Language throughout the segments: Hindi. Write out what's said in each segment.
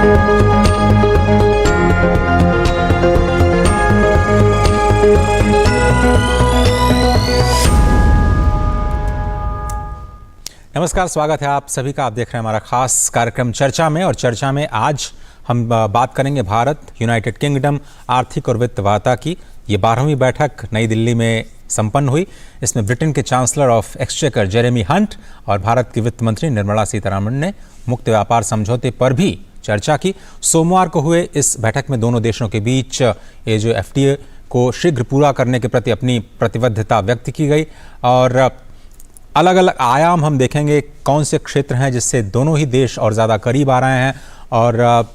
नमस्कार, स्वागत है आप सभी का। आप देख रहे हैं हमारा खास कार्यक्रम चर्चा में, और चर्चा में आज हम बात करेंगे भारत यूनाइटेड किंगडम आर्थिक और वित्त वार्ता की। ये 12वीं बैठक नई दिल्ली में संपन्न हुई। इसमें ब्रिटेन के chancellor of exchequer Jeremy Hunt और भारत की वित्त मंत्री निर्मला सीतारमण ने मुक्त व्यापार समझौते पर भी चर्चा की। सोमवार को हुए इस बैठक में दोनों देशों के बीच ये जो FTA को शीघ्र पूरा करने के प्रति अपनी प्रतिबद्धता व्यक्त की गई, और अलग अलग आयाम हम देखेंगे कौन से क्षेत्र हैं जिससे दोनों ही देश और ज़्यादा करीब आ रहे हैं। और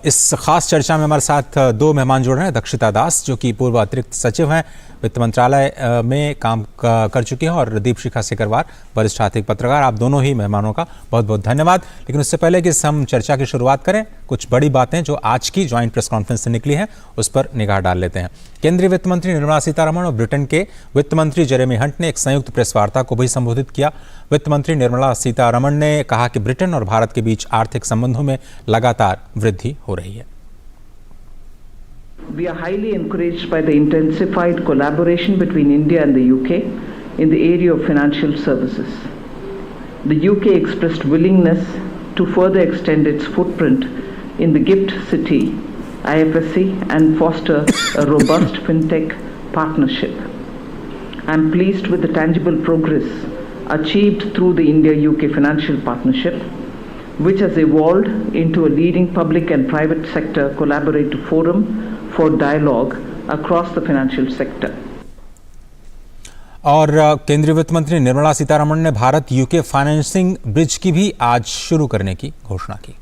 इस खास चर्चा में हमारे साथ दो मेहमान जुड़ रहे हैं। दक्षिता दास जो कि पूर्व अतिरिक्त सचिव हैं, वित्त मंत्रालय में काम कर चुकी हैं, और दीपशिखा सिकरवार वरिष्ठ आर्थिक पत्रकार। आप दोनों ही मेहमानों का बहुत बहुत धन्यवाद। लेकिन उससे पहले कि हम चर्चा की शुरुआत करें, कुछ बड़ी बातें जो आज की ज्वाइंट प्रेस कॉन्फ्रेंस से निकली हैं उस पर निगाह डाल लेते हैं। केंद्रीय वित्त मंत्री निर्मला सीतारमण और ब्रिटेन के वित्त मंत्री जेरेमी हंट ने एक संयुक्त प्रेस वार्ता को भी संबोधित किया। वित्त मंत्री निर्मला सीतारमण ने कहा कि ब्रिटेन और भारत के बीच आर्थिक संबंधों में लगातार वृद्धि हो रही है। We are highly encouraged by the intensified collaboration between India and the UK in the area of financial services. The UK expressed willingness to further extend its footprint in the GIFT City, IFSC, and foster a robust fintech partnership. I am pleased with the tangible progress achieved through the India-UK financial partnership, which has evolved into a leading public and private sector collaborative forum for dialogue across the financial sector. और केंद्रीय वित्त मंत्री निर्मला सीतारमण ने भारत यूके फाइनेंसिंग ब्रिज की भी आज शुरू करने की घोषणा की।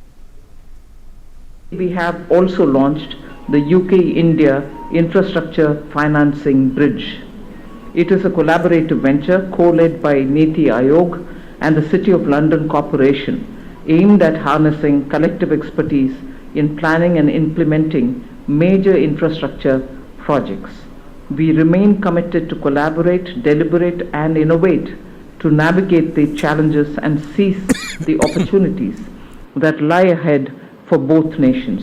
We have also launched the UK-India Infrastructure Financing Bridge. It is a collaborative venture co-led by Niti Aayog and the City of London Corporation, aimed at harnessing collective expertise in planning and implementing major infrastructure projects. We remain committed to collaborate, deliberate, and innovate to navigate the challenges and seize the opportunities that lie ahead for both nations.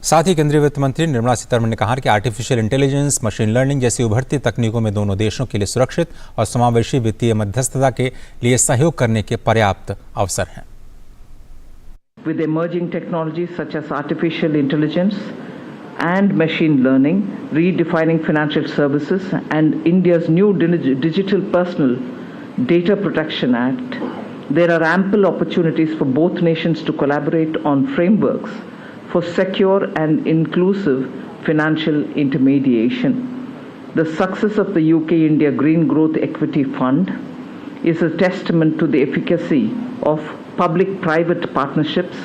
साथ ही केंद्रीय वित्त मंत्री निर्मला सीतारमण ने कहा कि आर्टिफिशियल इंटेलिजेंस, मशीन लर्निंग जैसी उभरती तकनीकों में दोनों देशों के लिए सुरक्षित और समावेशी वित्तीय मध्यस्थता के लिए सहयोग करने के पर्याप्त अवसर हैं। With emerging technologies such as artificial intelligence and machine learning, redefining financial services, and India's new Digital Personal Data Protection Act, there are ample opportunities for both nations to collaborate on frameworks for secure and inclusive financial intermediation. The success of the UK-India Green Growth Equity Fund is a testament to the efficacy of public-private partnerships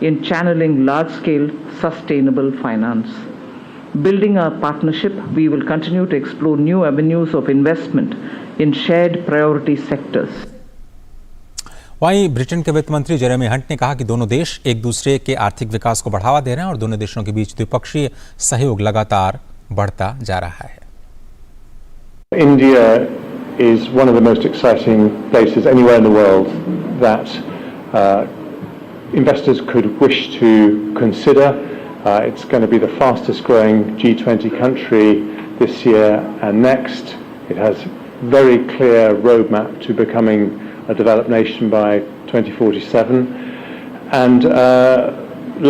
in channeling large-scale sustainable finance. Building our partnership, we will continue to explore new avenues of investment in shared priority sectors. वहीं ब्रिटेन के वित्त मंत्री जेरेमी हंट ने कहा कि दोनों देश एक दूसरे के आर्थिक विकास को बढ़ावा दे रहे हैं और दोनों देशों के बीच द्विपक्षीय सहयोग लगातार बढ़ता जा रहा है। India is one of the most exciting places anywhere in the world that investors could wish to consider. It's going to be the fastest growing G20 country this year and next. It has very clear roadmap to becoming a developed nation by 2047. And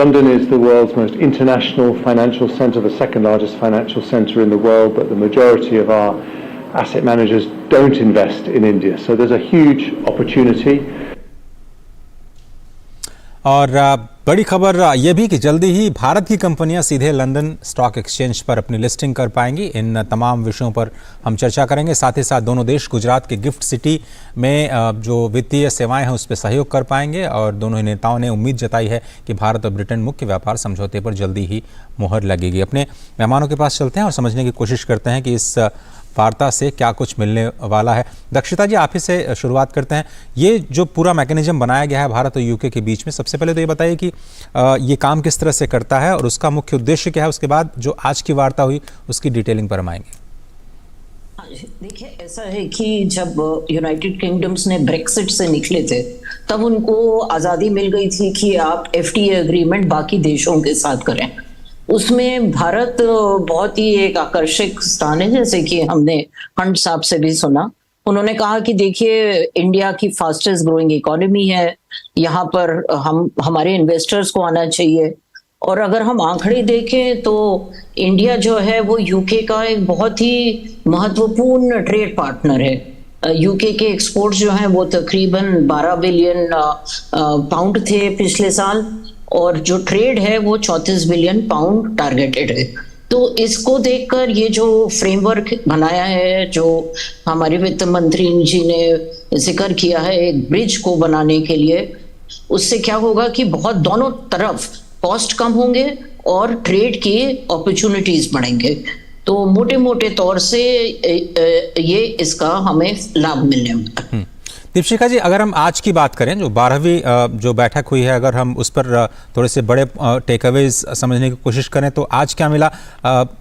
London is the world's most international financial centre, the second largest financial centre in the world, but the majority of our asset managers don't invest in India. So there's a huge opportunity. और बड़ी खबर यह भी कि जल्दी ही भारत की कंपनियां सीधे लंदन स्टॉक एक्सचेंज पर अपनी लिस्टिंग कर पाएंगी। इन तमाम विषयों पर हम चर्चा करेंगे। साथ ही साथ दोनों देश गुजरात के गिफ्ट सिटी में जो वित्तीय सेवाएं हैं उस पर सहयोग कर पाएंगे, और दोनों ही नेताओं ने उम्मीद जताई है कि भारत और ब्रिटेन मुख्य व्यापार समझौते पर जल्दी ही मुहर लगेगी। अपने मेहमानों के पास चलते हैं और समझने की कोशिश करते हैं कि इस वार्ता से क्या कुछ मिलने वाला है। दक्षिता जी, आप ही से शुरुआत करते हैं। ये जो पूरा मैकेनिज्म बनाया गया है भारत और यूके के बीच में, सबसे पहले तो ये बताइए कि ये काम किस तरह से करता है और उसका मुख्य उद्देश्य क्या है। उसके बाद जो आज की वार्ता हुई उसकी डिटेलिंग पर हम आएंगे। देखिए, ऐसा है कि जब यूनाइटेड किंगडम्स ने ब्रेक्सिट से निकले थे तब उनको आज़ादी मिल गई थी कि आप एफटीए एग्रीमेंट बाकी देशों के साथ करें। उसमें भारत बहुत ही एक आकर्षक स्थान है, जैसे कि हमने हंट साहब से भी सुना। उन्होंने कहा कि देखिए, इंडिया की फास्टेस्ट ग्रोइंग इकोनॉमी है, यहाँ पर हमारे इन्वेस्टर्स को आना चाहिए। और अगर हम आंकड़े देखें तो इंडिया जो है वो यूके का एक बहुत ही महत्वपूर्ण ट्रेड पार्टनर है। यूके के एक्सपोर्ट्स जो हैं वो तकरीबन 12 बिलियन पाउंड थे पिछले साल, और जो ट्रेड है वो 34 बिलियन पाउंड टारगेटेड है। तो इसको देखकर ये जो फ्रेमवर्क बनाया है, जो हमारे वित्त मंत्री जी ने जिक्र किया है एक ब्रिज को बनाने के लिए, उससे क्या होगा कि बहुत दोनों तरफ कॉस्ट कम होंगे और ट्रेड की अपॉर्चुनिटीज बढ़ेंगे। तो मोटे मोटे तौर से ये इसका हमें लाभ मिलने वाला है। दीपशिखा जी, अगर हम आज की बात करें, जो 12वीं जो बैठक हुई है, अगर हम उस पर थोड़े से बड़े टेकअवेज समझने की कोशिश करें तो आज क्या मिला?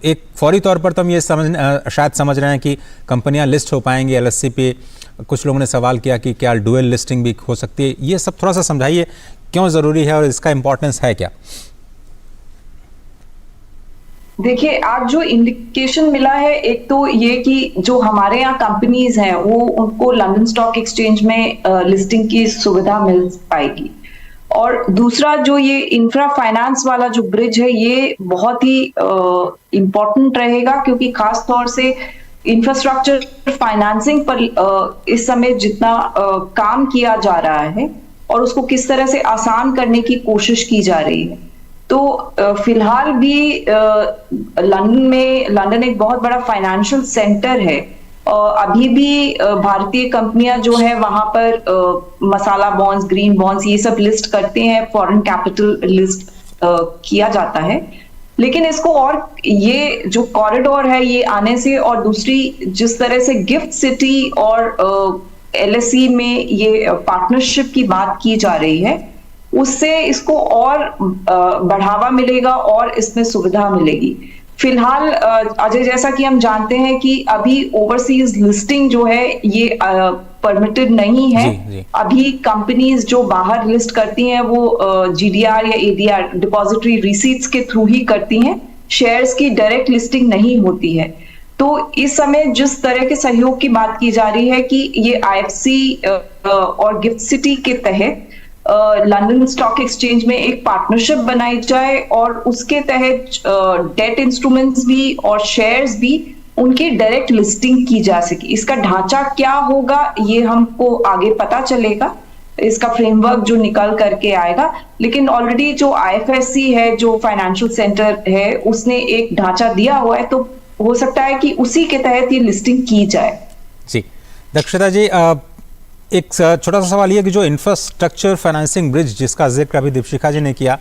एक फौरी तौर पर तो हम ये शायद समझ रहे हैं कि कंपनियां लिस्ट हो पाएंगी एलएससी पे। कुछ लोगों ने सवाल किया कि क्या डुअल लिस्टिंग भी हो सकती है। ये सब थोड़ा सा समझाइए, क्यों ज़रूरी है और इसका इम्पोर्टेंस है क्या? देखिए, आज जो इंडिकेशन मिला है, एक तो ये कि जो हमारे यहाँ कंपनीज हैं वो उनको लंदन स्टॉक एक्सचेंज में लिस्टिंग की सुविधा मिल पाएगी। और दूसरा, जो ये इंफ्रा फाइनेंस वाला जो ब्रिज है ये बहुत ही इम्पोर्टेंट रहेगा, क्योंकि खास तौर से इंफ्रास्ट्रक्चर फाइनेंसिंग पर इस समय जितना काम किया जा रहा है और उसको किस तरह से आसान करने की कोशिश की जा रही है। तो फिलहाल भी लंदन एक बहुत बड़ा फाइनेंशियल सेंटर है। अभी भी भारतीय कंपनियां जो है वहां पर मसाला बॉन्ड्स, ग्रीन बॉन्ड्स, ये सब लिस्ट करते हैं, फॉरेन कैपिटल लिस्ट किया जाता है। लेकिन इसको और ये जो कॉरिडोर है ये आने से, और दूसरी जिस तरह से गिफ्ट सिटी और एलएसई में ये पार्टनरशिप की बात की जा रही है, उससे इसको और बढ़ावा मिलेगा और इसमें सुविधा मिलेगी। फिलहाल अजय, जैसा कि हम जानते हैं कि अभी ओवरसीज लिस्टिंग जो है ये परमिटेड नहीं है। जी। अभी कंपनीज जो बाहर लिस्ट करती हैं वो जीडीआर या एडीआर, डिपॉजिटरी रिसीट्स के थ्रू ही करती हैं, शेयर्स की डायरेक्ट लिस्टिंग नहीं होती है। तो इस समय जिस तरह के सहयोग की बात की जा रही है कि ये आईएफसी और गिफ्ट सिटी के तहत लंदन स्टॉक एक्सचेंज में एक पार्टनरशिप बनाई जाए और उसके तहत डेट इंस्ट्रूमेंट्स भी और शेयर्स भी उनकी डायरेक्ट लिस्टिंग की जा सके। इसका ढांचा क्या होगा ये हमको आगे पता चलेगा, इसका फ्रेमवर्क जो निकल करके आएगा। लेकिन ऑलरेडी जो आईएफएससी है, जो फाइनेंशियल सेंटर है, उसने एक ढांचा दिया हुआ है, तो हो सकता है कि उसी के तहत ये लिस्टिंग की जाए। जी, दक्षता जी, एक छोटा सा सवाल ये कि जो इंफ्रास्ट्रक्चर फाइनेंसिंग ब्रिज जिसका जिक्र अभी दीपशिखा जी ने किया,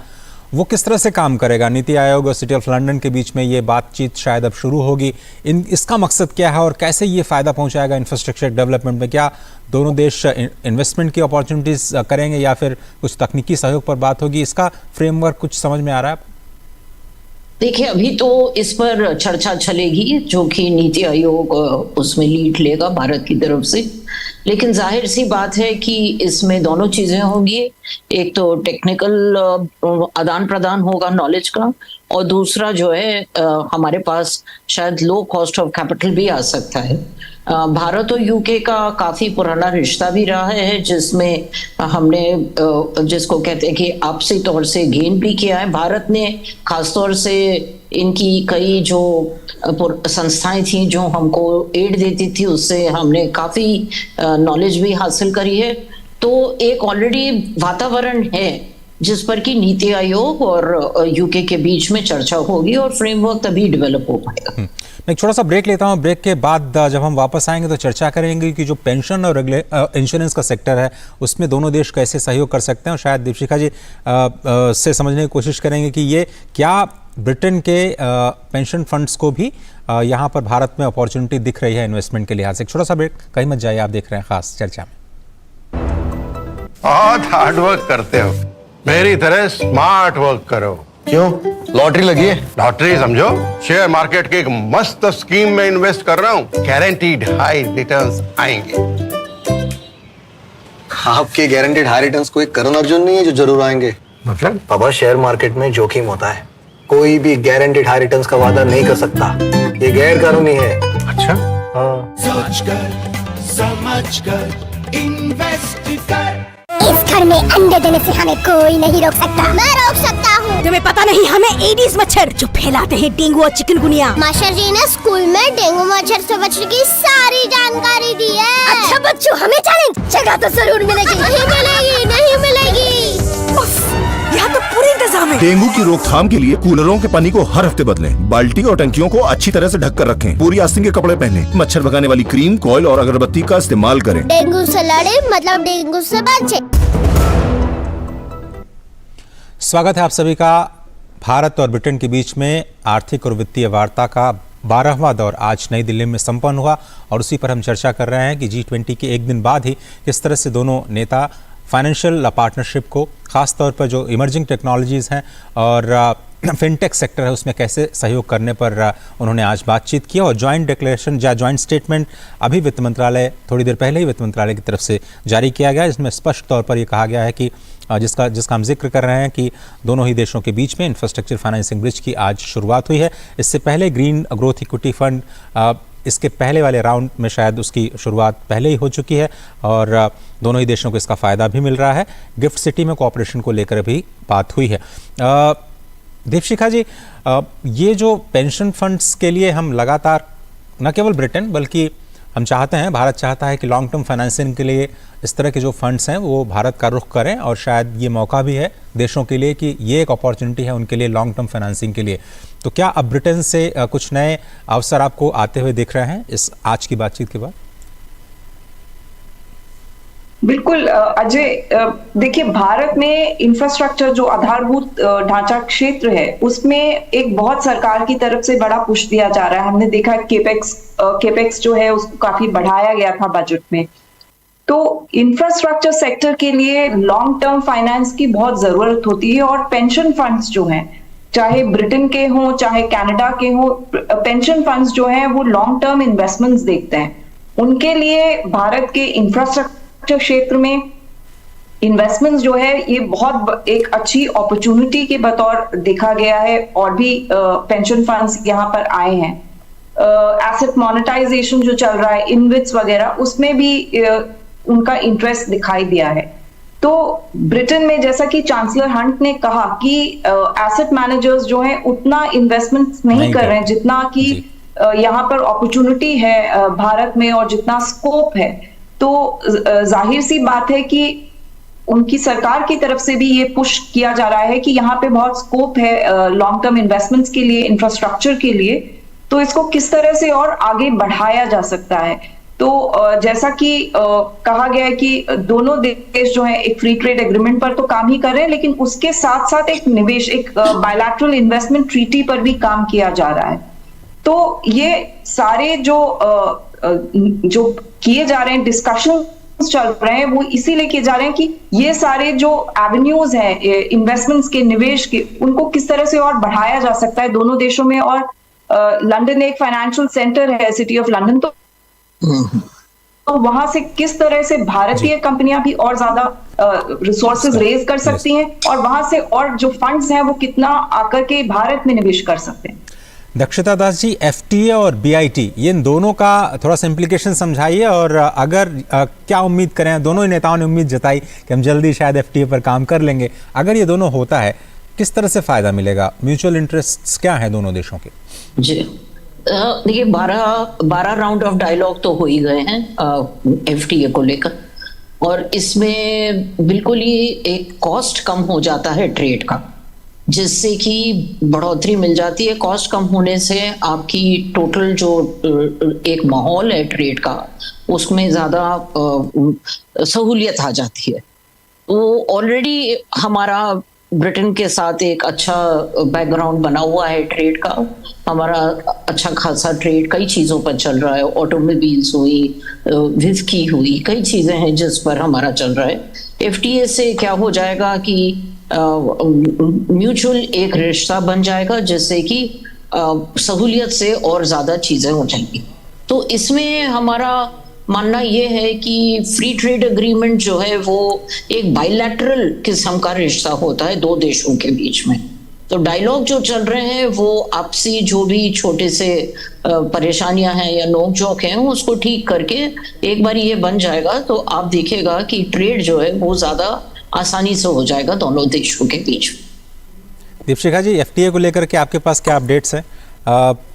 वो किस तरह से काम करेगा? नीति आयोग और सिटी ऑफ लंदन के बीच में ये बातचीत शायद अब शुरू होगी। इसका मकसद क्या है और कैसे ये फ़ायदा पहुंचाएगा इंफ्रास्ट्रक्चर डेवलपमेंट में? क्या दोनों देश इन्वेस्टमेंट की अपॉर्चुनिटीज़ करेंगे या फिर कुछ तकनीकी सहयोग पर बात होगी? इसका फ्रेमवर्क कुछ समझ में आ रहा है? देखिए, अभी तो इस पर चर्चा चलेगी, जो कि नीति आयोग उसमें लीड लेगा भारत की तरफ से। लेकिन जाहिर सी बात है कि इसमें दोनों चीजें होंगी, एक तो टेक्निकल आदान प्रदान होगा नॉलेज का, और दूसरा जो है हमारे पास शायद लो कॉस्ट ऑफ कैपिटल भी आ सकता है। भारत और यूके का काफी पुराना रिश्ता भी रहा है, जिसमें हमने जिसको कहते हैं कि आपसी तौर से गेन भी किया है। भारत ने खासतौर से इनकी कई जो संस्थाएं थी जो हमको एड देती थी, उससे हमने काफी नॉलेज भी हासिल करी है। तो एक ऑलरेडी वातावरण है जिस पर कि नीति आयोग और यूके के बीच में चर्चा होगी और फ्रेमवर्क तभी डेवलप हो पाएगा। मैं एक छोटा सा ब्रेक लेता हूँ। ब्रेक के बाद जब हम वापस आएंगे तो चर्चा करेंगे कि जो पेंशन और इंश्योरेंस का सेक्टर है उसमें दोनों देश कैसे सहयोग कर सकते हैं, और शायद दीपशिखा जी से समझने की कोशिश करेंगे कि ये क्या ब्रिटेन के पेंशन फंड्स को भी यहाँ पर भारत में अपॉर्चुनिटी दिख रही है इन्वेस्टमेंट के लिहाज से। एक छोटा सा ब्रेक, कहीं मत जाइए, आप देख रहे हैं खास चर्चा में। बहुत हार्ड वर्क करते हो, मेरी तरह स्मार्ट वर्क करो। क्यों? लॉटरी लगी है? लॉटरी समझो, शेयर मार्केट के एक मस्त स्कीम में इन्वेस्ट कर रहा हूँ, गारंटीड हाई रिटर्न्स आएंगे। आपके गारंटीड हाई रिटर्न्स कोई करण अर्जुन नहीं है जो जरूर आएंगे। मतलब? बाबा, शेयर मार्केट में जोखिम होता है, कोई भी गारंटीड हाई रिटर्न्स का वादा नहीं कर सकता, ये गैर कानूनी है। अच्छा, हाँ। सोच कर समझ कर इन्वेस्ट कर। इस घर में अंडे देने से हमें कोई नहीं रोक सकता। मैं रोक सकता हूँ। तुम्हें पता नहीं हमें एडिस मच्छर जो फैलाते हैं डेंगू और चिकनगुनिया। मास्टर जी ने स्कूल में डेंगू मच्छर से बचने की सारी जानकारी दी है। अच्छा बच्चों, हमें चैलेंज जगह तो जरूर मिलेगी। नहीं मिलेगी, नहीं मिलेगी। यहाँ तो पूरे इंतजाम है। डेंगू की रोकथाम के लिए कूलरों के पानी को हर हफ्ते बदलें, बाल्टी और टंकियों को अच्छी तरह से ढककर रखें, पूरी आस्तीन के कपड़े पहनें, मच्छर भगाने वाली क्रीम, कॉइल और अगरबत्ती का इस्तेमाल करें। डेंगू से लड़े मतलब डेंगू से बचे। स्वागत है आप सभी का। भारत और ब्रिटेन के बीच में आर्थिक और वित्तीय वार्ता का 12वां दौर आज नई दिल्ली में संपन्न हुआ और उसी पर हम चर्चा कर रहे हैं कि G20 के एक दिन बाद ही किस तरह से दोनों नेता फाइनेंशियल पार्टनरशिप को, खास तौर पर जो इमर्जिंग टेक्नोलॉजीज़ हैं और फिनटेक सेक्टर है उसमें कैसे सहयोग करने पर उन्होंने आज बातचीत की। और जॉइंट डिक्लेरेशन या जॉइंट स्टेटमेंट अभी वित्त मंत्रालय, थोड़ी देर पहले ही वित्त मंत्रालय की तरफ से जारी किया गया, जिसमें स्पष्ट तौर पर ये कहा गया है कि जिसका हम जिक्र कर रहे हैं कि दोनों ही देशों के बीच में इंफ्रास्ट्रक्चर फाइनेंसिंग ब्रिज की आज शुरुआत हुई है। इससे पहले ग्रीन ग्रोथ इक्विटी फंड, इसके पहले वाले राउंड में शायद उसकी शुरुआत पहले ही हो चुकी है और दोनों ही देशों को इसका फ़ायदा भी मिल रहा है। गिफ्ट सिटी में कोऑपरेशन को लेकर भी बात हुई है। दीपशिखा जी, ये जो पेंशन फंड्स के लिए हम लगातार, न केवल ब्रिटेन बल्कि हम चाहते हैं, भारत चाहता है कि लॉन्ग टर्म फाइनेंसिंग के लिए इस तरह के जो फंड्स हैं वो भारत का रुख करें और शायद ये मौका भी है देशों के लिए कि ये एक अपॉर्चुनिटी है उनके लिए लॉन्ग टर्म फाइनेंसिंग के लिए। तो क्या अब ब्रिटेन से कुछ नए अवसर आपको आते हुए दिख रहे हैं इस आज की बातचीत के बाद? बिल्कुल अजय, देखिए, भारत में इंफ्रास्ट्रक्चर जो आधारभूत ढांचा क्षेत्र है उसमें एक बहुत सरकार की तरफ से बड़ा पुश दिया जा रहा है। हमने देखा केपेक्स जो है उसको काफी बढ़ाया गया था बजट में। तो इंफ्रास्ट्रक्चर सेक्टर के लिए लॉन्ग टर्म फाइनेंस की बहुत जरूरत होती है और पेंशन फंड्स जो हैं, चाहे ब्रिटेन के हों चाहे कनाडा के हों, पेंशन फंड्स जो हैं वो लॉन्ग टर्म इन्वेस्टमेंट्स देखते हैं। उनके लिए भारत के इंफ्रास्ट्रक्चर क्षेत्र में इन्वेस्टमेंट्स जो है ये बहुत एक अच्छी अपॉर्चुनिटी के बतौर देखा गया है और भी पेंशन फंड्स यहाँ पर आए हैं। एसेट मोनेटाइजेशन जो चल रहा है, इनविट्स वगैरह, उसमें भी उनका इंटरेस्ट दिखाई दिया है। तो ब्रिटेन में जैसा कि चांसलर हंट ने कहा कि एसेट मैनेजर्स जो हैं उतना इन्वेस्टमेंट नहीं कर रहे हैं जितना कि यहाँ पर अपॉर्चुनिटी है भारत में और जितना स्कोप है। तो जाहिर सी बात है कि उनकी सरकार की तरफ से भी ये पुश किया जा रहा है कि यहाँ पे बहुत स्कोप है लॉन्ग टर्म इन्वेस्टमेंट्स के लिए, इंफ्रास्ट्रक्चर के लिए। तो इसको किस तरह से और आगे बढ़ाया जा सकता है। तो जैसा कि कहा गया है कि दोनों देश जो है एक फ्री ट्रेड एग्रीमेंट पर तो काम ही कर रहे हैं, लेकिन उसके साथ साथ एक निवेश, एक बायलैटरल इन्वेस्टमेंट ट्रीटी पर भी काम किया जा रहा है। तो ये सारे जो किए जा रहे हैं, डिस्कशन चल रहे हैं, वो इसीलिए किए जा रहे हैं कि ये सारे जो एवेन्यूज हैं इन्वेस्टमेंट्स के, निवेश के, उनको किस तरह से और बढ़ाया जा सकता है दोनों देशों में। और लंदन एक फाइनेंशियल सेंटर है, सिटी ऑफ लंदन, तो वहां से किस तरह से भारतीय कंपनियां भी और ज्यादा रिसोर्सेज रेज कर सकती हैं और वहां से और जो फंड्स हैं वो कितना आकर के भारत में निवेश कर सकते हैं। दक्षता दास जी, एफटीए और बीआईटी, ये इन दोनों का थोड़ा सा इम्प्लीकेशन समझाइए और अगर क्या उम्मीद करें, दोनों ही नेताओं ने उम्मीद जताई कि हम जल्दी शायद एफटीए पर काम कर लेंगे। अगर ये दोनों होता है किस तरह से फायदा मिलेगा, म्यूचुअल इंटरेस्ट्स क्या हैं दोनों देशों के? जी देखिए, 12 राउंड ऑफ डायलॉग तो हो ही गए हैं एफटीए को लेकर, और इसमें बिल्कुल ही एक कॉस्ट कम हो जाता है ट्रेड का, जिससे कि बढ़ोतरी मिल जाती है। कॉस्ट कम होने से आपकी टोटल जो एक माहौल है ट्रेड का, उसमें ज़्यादा सहूलियत आ जाती है। तो ऑलरेडी हमारा ब्रिटेन के साथ एक अच्छा बैकग्राउंड बना हुआ है ट्रेड का। हमारा अच्छा खासा ट्रेड कई चीज़ों पर चल रहा है, ऑटोमोबाइल्स हुई, विस्की हुई, कई चीज़ें हैं जिस पर हमारा चल रहा है। एफटीए से क्या हो जाएगा कि म्यूचुअल एक रिश्ता बन जाएगा, जिससे कि सहूलियत से और ज्यादा चीजें हो जाएंगी। तो इसमें हमारा मानना यह है कि फ्री ट्रेड एग्रीमेंट जो है वो एक बायलैटरल किस्म का रिश्ता होता है दो देशों के बीच में। तो डायलॉग जो चल रहे हैं वो आपसी जो भी छोटे से परेशानियां हैं या नोक झोंक हैं उसको ठीक करके एक बार ये बन जाएगा तो आप देखिएगा कि ट्रेड जो है वो ज्यादा आसानी से हो जाएगा दोनों देशों के बीच। दीपशिखा जी, एफटीए को लेकर के आपके पास क्या अपडेट्स हैं?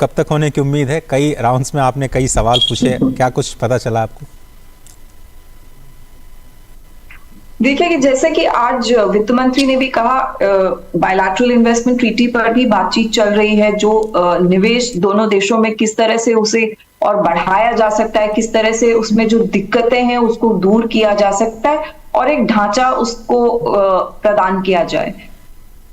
कब तक होने की उम्मीद है? कई राउंड्स में आपने कई सवाल पूछे, क्या कुछ पता चला आपको? देखिए कि जैसे कि आज वित्त मंत्री ने भी कहा, बायलैटरल इन्वेस्टमेंट ट्रीटी पर भी बातचीत चल रही है, जो निवेश दोनों देशों में किस तरह से उसे और बढ़ाया जा सकता है, किस तरह से उसमें जो दिक्कतें हैं उसको दूर किया जा सकता है और एक ढांचा उसको प्रदान किया जाए।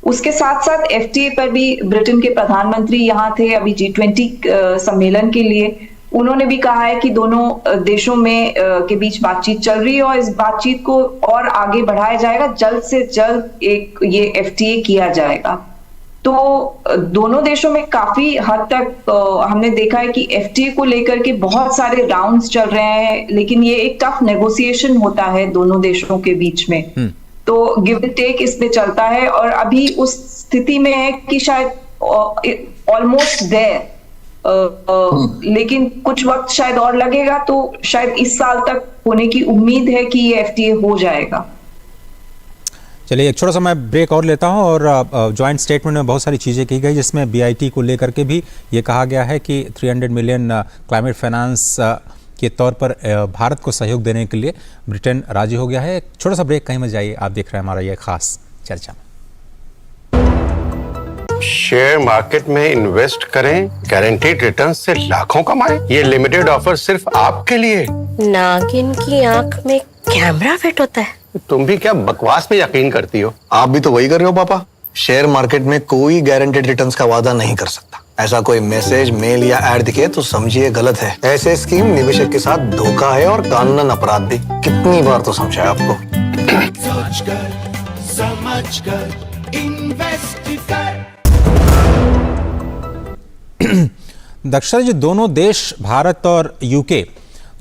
उसके साथ साथ एफटीए पर भी ब्रिटेन के प्रधानमंत्री यहाँ थे अभी G20 सम्मेलन के लिए। उन्होंने भी कहा है कि दोनों देशों में के बीच बातचीत चल रही है और इस बातचीत को और आगे बढ़ाया जाएगा, जल्द से जल्द एक ये एफटीए किया जाएगा। तो दोनों देशों में काफी हद तक हमने देखा है कि एफटीए को लेकर के बहुत सारे राउंड्स चल रहे हैं, लेकिन ये एक टफ नेगोशिएशन होता है दोनों देशों के बीच में। तो गिव एंड टेक इसमें चलता है और अभी उस स्थिति में है कि शायद ऑलमोस्ट देयर, लेकिन कुछ वक्त शायद और लगेगा, तो शायद इस साल तक होने की उम्मीद है कि ये एफटीए हो जाएगा। चलिए एक छोटा सा मैं ब्रेक और लेता हूं और जॉइंट स्टेटमेंट में बहुत सारी चीज़ें की गई, जिसमें बीआईटी को लेकर के भी ये कहा गया है कि 300 मिलियन क्लाइमेट फाइनेंस के तौर पर भारत को सहयोग देने के लिए ब्रिटेन राजी हो गया है। एक छोटा सा ब्रेक, कहीं मत जाइए, आप देख रहे हैं हमारा ये खास चर्चा। शेयर मार्केट में इन्वेस्ट करें, गारंटीड रिटर्न से लाखों कमाएं। ये लिमिटेड ऑफर सिर्फ आपके लिए। नागिन की आंख में कैमरा फिट होता है। तुम भी क्या बकवास पे यकीन करती हो? आप भी तो वही कर रहे हो पापा। शेयर मार्केट में कोई गारंटेड रिटर्न्स का वादा नहीं कर सकता। ऐसा कोई मैसेज, मेल या ऐड दिखे तो समझिए गलत है। ऐसे स्कीम निवेशक के साथ धोखा है और कानूनन अपराध भी। कितनी बार तो समझाया आपको। सोचकर समझकर इन्वेस्ट कर। दक्षिण जी, दोनों देश भारत और यूके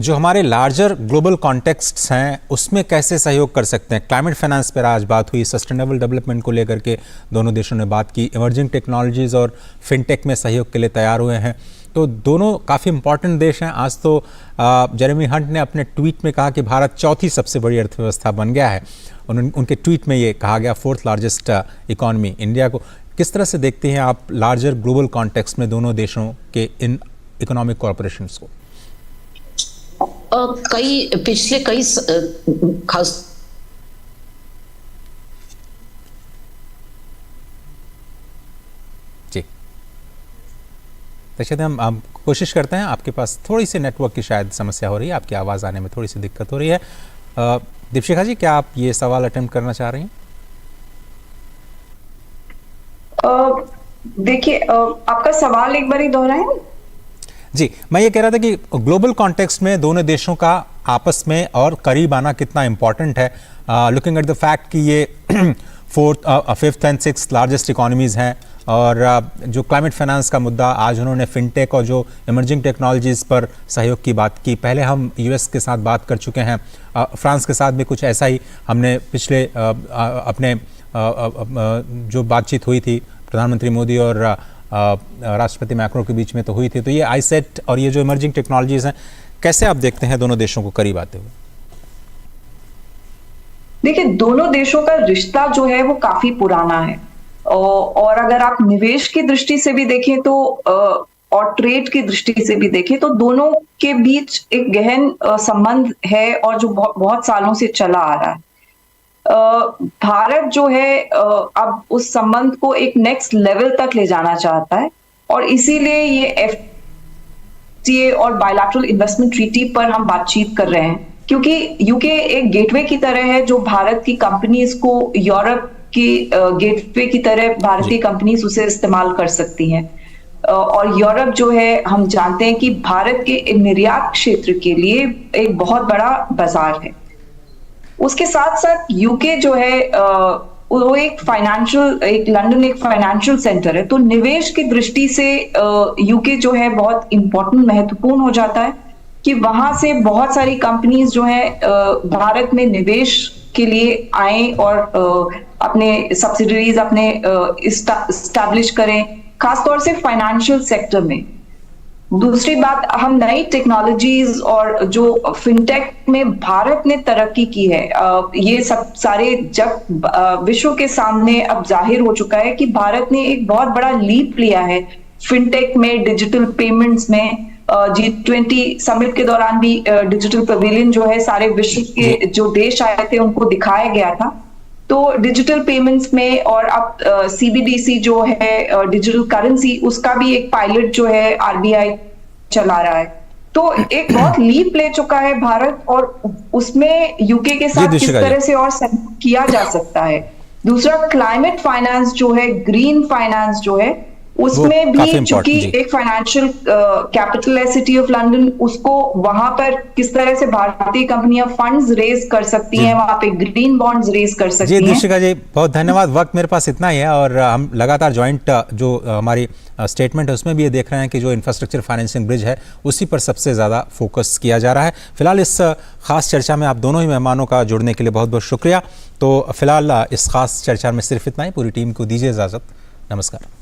जो हमारे लार्जर ग्लोबल कॉन्टेक्स्ट्स हैं उसमें कैसे सहयोग कर सकते हैं? क्लाइमेट फाइनेंस पर आज बात हुई, सस्टेनेबल डेवलपमेंट को लेकर के दोनों देशों ने बात की, इमर्जिंग टेक्नोलॉजीज़ और फिनटेक में सहयोग के लिए तैयार हुए हैं। तो दोनों काफ़ी इंपॉर्टेंट देश हैं। आज तो जेरेमी हंट ने अपने ट्वीट में कहा कि भारत चौथी सबसे बड़ी अर्थव्यवस्था बन गया है। उनके ट्वीट में ये कहा गया, 4th लार्जेस्ट इकॉनमी इंडिया को। किस तरह से देखते हैं आप लार्जर ग्लोबल कॉन्टेक्स्ट में दोनों देशों के इन इकोनॉमिक कॉर्पोरेशंस को? पिछले कई खास जी, दक्षिण हम कोशिश करते हैं। आपके पास थोड़ी सी नेटवर्क की शायद समस्या हो रही है, आपकी आवाज़ आने में थोड़ी सी दिक्कत हो रही है। दीपशिखा जी, क्या आप ये सवाल अटेम्प्ट करना चाह रही हैं? देखिए, आपका सवाल एक बार ही दोहराएं। जी, मैं ये कह रहा था कि ग्लोबल कॉन्टेक्स्ट में दोनों देशों का आपस में और करीब आना कितना इंपॉर्टेंट है, लुकिंग एट द फैक्ट कि ये 4th, 5th and 6th largest economies हैं। और जो क्लाइमेट फाइनेंस का मुद्दा, आज उन्होंने फिनटेक और जो इमर्जिंग टेक्नोलॉजीज़ पर सहयोग की बात की। पहले हम यूएस के साथ बात कर चुके हैं, फ्रांस के साथ भी कुछ ऐसा ही हमने पिछले अपने जो बातचीत हुई थी प्रधानमंत्री मोदी और राष्ट्रपति मैक्रो के बीच में तो हुई थी। तो ये आईसेट और ये जो इमर्जिंग टेक्नोलॉजीज हैं, कैसे आप देखते हैं दोनों देशों को करीब आते हुए? देखिए, दोनों देशों का रिश्ता जो है वो काफी पुराना है और अगर आप निवेश की दृष्टि से भी देखें तो और ट्रेड की दृष्टि से भी देखें तो दोनों के बीच एक गहन संबंध है और जो बहुत सालों से चला आ रहा है। भारत जो है अब उस संबंध को एक नेक्स्ट लेवल तक ले जाना चाहता है और इसीलिए ये एफटीए और बायलैटरल इन्वेस्टमेंट ट्रीटी पर हम बातचीत कर रहे हैं, क्योंकि यूके एक गेटवे की तरह है जो भारत की कंपनीज को यूरोप की गेटवे की तरह भारतीय कंपनीज उसे इस्तेमाल कर सकती हैं। और यूरोप जो है, हम जानते हैं कि भारत के निर्यात क्षेत्र के लिए एक बहुत बड़ा बाजार है। उसके साथ साथ यूके जो है वो एक लंदन एक फाइनेंशियल सेंटर है, तो निवेश की दृष्टि से यूके जो है बहुत इंपॉर्टेंट, महत्वपूर्ण हो जाता है कि वहां से बहुत सारी कंपनीज जो है भारत में निवेश के लिए आए और अपने सब्सिडरीज अपने इस्टेब्लिश करें, खासतौर से फाइनेंशियल सेक्टर में। दूसरी बात, हम नई टेक्नोलॉजीज और जो फिनटेक में भारत ने तरक्की की है, ये सब सारे जब विश्व के सामने अब जाहिर हो चुका है कि भारत ने एक बहुत बड़ा लीप लिया है फिनटेक में, डिजिटल पेमेंट्स में। G20 समिट के दौरान भी डिजिटल पवेलियन जो है सारे विश्व के जो देश आए थे उनको दिखाया गया था। तो डिजिटल पेमेंट्स में और अब CBDC जो है डिजिटल करेंसी, उसका भी एक पायलट जो है RBI चला रहा है। तो एक बहुत लीप ले चुका है भारत और उसमें यूके के साथ किस तरह से और सहयोग किया जा सकता है। दूसरा, क्लाइमेट फाइनेंस जो है, ग्रीन फाइनेंस जो है, उसमें भी चूंकि एक फाइनेंशियल कैपिटल है सिटी ऑफ लंदन, उसको वहां पर किस तरह से भारतीय कंपनियां फंड्स रेज कर सकती हैं, वहां पे ग्रीन बॉन्ड्स रेज कर सकती हैं। जी दीक्षिका जी, बहुत धन्यवाद। वक्त मेरे पास इतना ही है और हम लगातार जॉइंट जो हमारी स्टेटमेंट है उसमें भी ये देख रहे हैं कि जो इंफ्रास्ट्रक्चर फाइनेंसिंग ब्रिज है उसी पर सबसे ज़्यादा फोकस किया जा रहा है। फिलहाल इस खास चर्चा में आप दोनों ही मेहमानों का जुड़ने के लिए बहुत बहुत शुक्रिया। तो फिलहाल इस खास चर्चा में सिर्फ इतना ही। पूरी टीम को दीजिए इजाज़त। नमस्कार।